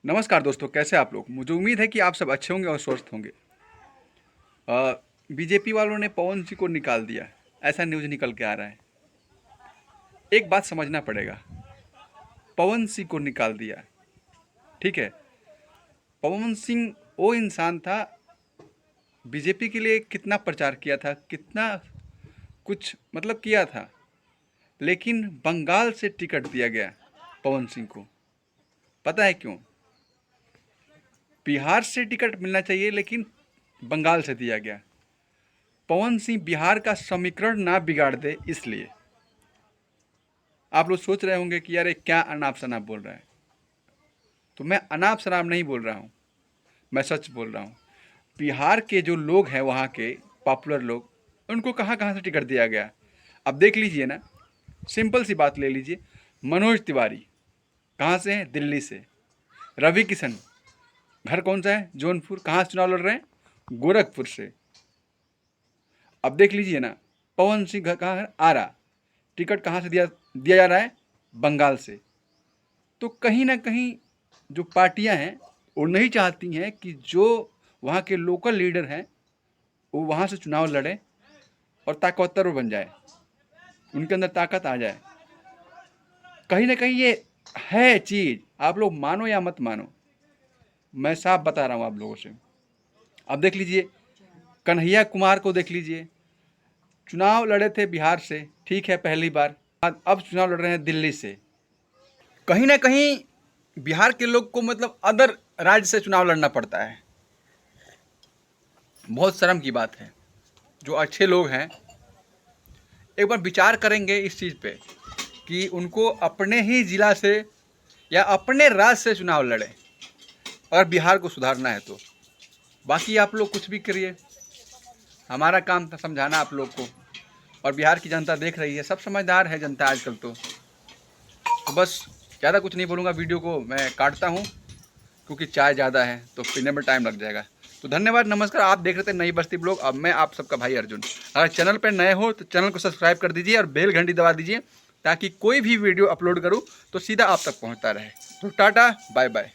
नमस्कार दोस्तों, कैसे आप लोग। मुझे उम्मीद है कि आप सब अच्छे होंगे और स्वस्थ होंगे। बीजेपी वालों ने पवन सिंह को निकाल दिया, ऐसा न्यूज़ निकल के आ रहा है। एक बात समझना पड़ेगा, पवन सिंह को निकाल दिया, ठीक है। पवन सिंह वो इंसान था, बीजेपी के लिए कितना प्रचार किया था, कितना कुछ मतलब किया था, लेकिन बंगाल से टिकट दिया गया पवन सिंह को। पता है क्यों? बिहार से टिकट मिलना चाहिए, लेकिन बंगाल से दिया गया। पवन सिंह बिहार का समीकरण ना बिगाड़ दे, इसलिए। आप लोग सोच रहे होंगे कि यार ये क्या अनाप शनाप बोल रहा है। तो मैं अनाप शनाप नहीं बोल रहा हूँ, मैं सच बोल रहा हूँ। बिहार के जो लोग हैं, वहाँ के पॉपुलर लोग, उनको कहाँ कहाँ से टिकट दिया गया। अब देख लीजिए ना, सिंपल सी बात ले लीजिए। मनोज तिवारी कहाँ से हैं? दिल्ली से। रवि किशन, घर कौन सा है? जौनपुर। कहाँ से चुनाव लड़ रहे हैं? गोरखपुर से। अब देख लीजिए ना, पवन सिंह घर कहाँ है? आरा। टिकट कहाँ से दिया दिया जा रहा है? बंगाल से। तो कहीं ना कहीं जो पार्टियां हैं, वो नहीं चाहती हैं कि जो वहाँ के लोकल लीडर हैं वो वहाँ से चुनाव लड़े और ताकतवर बन जाए, उनके अंदर ताकत आ जाए। कहीं ना कहीं ये है चीज़, आप लोग मानो या मत मानो, मैं साफ बता रहा हूँ आप लोगों से। अब देख लीजिए, कन्हैया कुमार को देख लीजिए, चुनाव लड़े थे बिहार से, ठीक है, पहली बार। अब चुनाव लड़ रहे हैं दिल्ली से। कहीं ना कहीं बिहार के लोग को मतलब अदर राज्य से चुनाव लड़ना पड़ता है। बहुत शर्म की बात है। जो अच्छे लोग हैं, एक बार विचार करेंगे इस चीज़ पे कि उनको अपने ही ज़िला से या अपने राज्य से चुनाव लड़े, और बिहार को सुधारना है तो। बाकी आप लोग कुछ भी करिए, हमारा काम था समझाना आप लोग को। और बिहार की जनता देख रही है, सब समझदार है जनता आजकल तो बस ज़्यादा कुछ नहीं बोलूँगा। वीडियो को मैं काटता हूँ क्योंकि चाय ज़्यादा है तो पीने में टाइम लग जाएगा। तो धन्यवाद, नमस्कार। आप देख रहे थे नई बस्ती ब्लॉग। अब मैं आप सबका भाई अर्जुन। अगर चैनल पर नए हो तो चैनल को सब्सक्राइब कर दीजिए और बेल घंटी दबा दीजिए, ताकि कोई भी वीडियो अपलोड करूँ तो सीधा आप तक पहुँचता रहे। तो टाटा, बाय बाय।